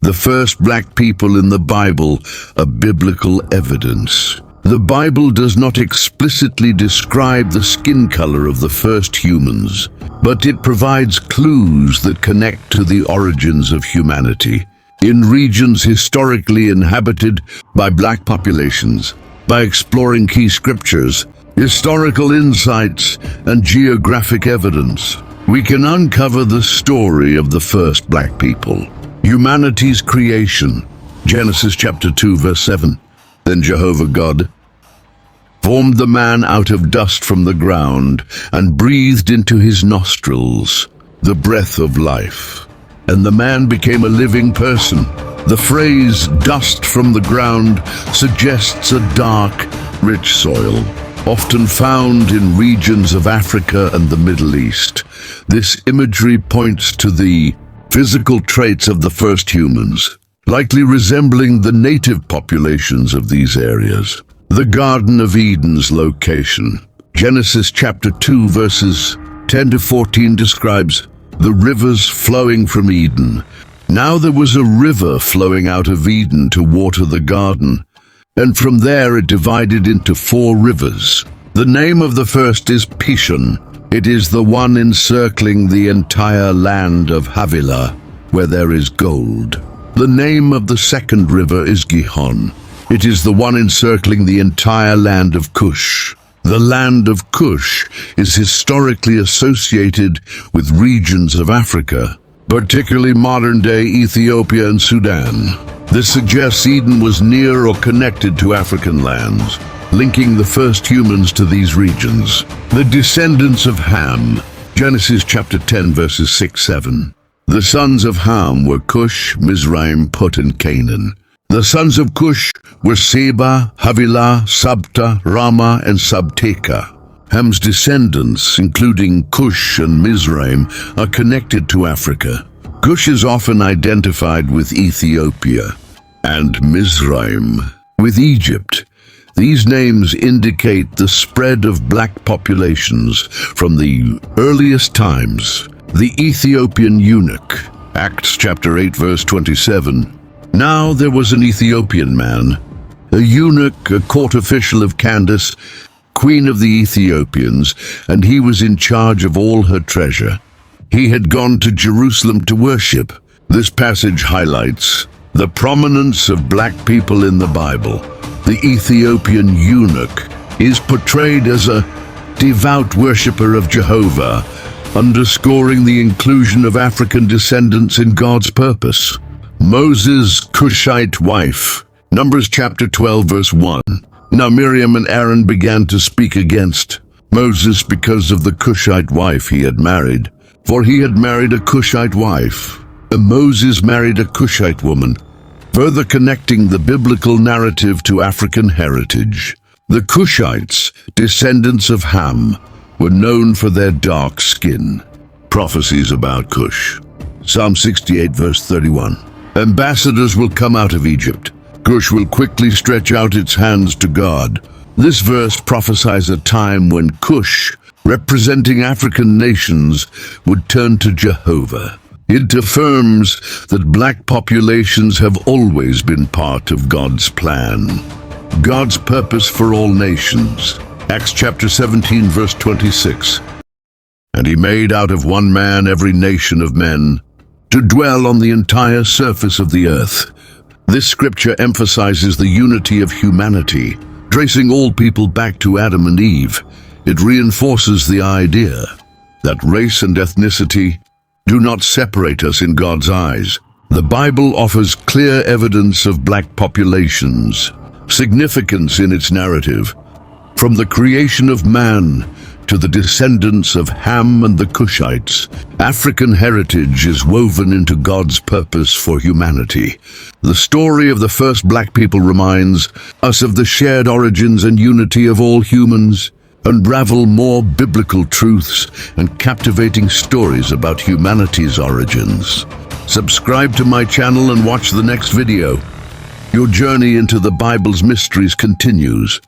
The first black people in the Bible are biblical evidence. The Bible does not explicitly describe the skin color of the first humans, but it provides clues that connect to the origins of humanity. In regions historically inhabited by black populations, by exploring key scriptures, historical insights, and geographic evidence, we can uncover the story of the first black people. Humanity's creation. Genesis chapter 2 verse 7. Then Jehovah God formed the man out of dust from the ground and breathed into his nostrils the breath of life. And the man became a living person. The phrase dust from the ground suggests a dark, rich soil, often found in regions of Africa and the Middle East. This imagery points to the physical traits of the first humans, likely resembling the native populations of these areas. The Garden of Eden's location. Genesis chapter 2 verses 10 to 14 describes the rivers flowing from Eden. Now there was a river flowing out of Eden to water the garden, and from there it divided into 4 rivers. The name of the first is Pishon. It is the one encircling the entire land of Havilah, where there is gold. The name of the second river is Gihon. It is the one encircling the entire land of Cush. The land of Cush is historically associated with regions of Africa, particularly modern-day Ethiopia and Sudan. This suggests Eden was near or connected to African lands, linking the first humans to these regions. The descendants of Ham. Genesis chapter 10 verses 6-7. The sons of Ham were Cush, Mizraim, Put, and Canaan. The sons of Cush were Seba, Havilah, Sabta, Rama, and Sabteka. Ham's descendants, including Cush and Mizraim, are connected to Africa. Cush is often identified with Ethiopia, and Mizraim with Egypt. These names indicate the spread of black populations from the earliest times. The Ethiopian eunuch. Acts chapter 8 verse 27. Now there was an Ethiopian man, a eunuch, a court official of Candace, queen of the Ethiopians, and he was in charge of all her treasure. He had gone to Jerusalem to worship. This passage highlights the prominence of black people in the Bible. The Ethiopian eunuch is portrayed as a devout worshipper of Jehovah, underscoring the inclusion of African descendants in God's purpose. Moses' Cushite wife. Numbers chapter 12 verse 1. Now Miriam and Aaron began to speak against Moses because of the Cushite wife he had married. For he had married a Cushite wife, and Moses married a Cushite woman, further connecting the biblical narrative to African heritage. The Cushites, descendants of Ham, were known for their dark skin. Prophecies about Cush. Psalm 68 verse 31. Ambassadors will come out of Egypt. Cush will quickly stretch out its hands to God. This verse prophesies a time when Cush, representing African nations, would turn to Jehovah. It affirms that black populations have always been part of God's plan. God's purpose for all nations. Acts chapter 17 verse 26. And he made out of one man every nation of men, to dwell on the entire surface of the earth. This scripture emphasizes the unity of humanity, tracing all people back to Adam and Eve. It reinforces the idea that race and ethnicity do not separate us in God's eyes. The Bible offers clear evidence of black populations' significance in its narrative. From the creation of man to the descendants of Ham and the Cushites, African heritage is woven into God's purpose for humanity. The story of the first black people reminds us of the shared origins and unity of all humans. Unravel more biblical truths and captivating stories about humanity's origins. Subscribe to my channel and watch the next video. Your journey into the Bible's mysteries continues.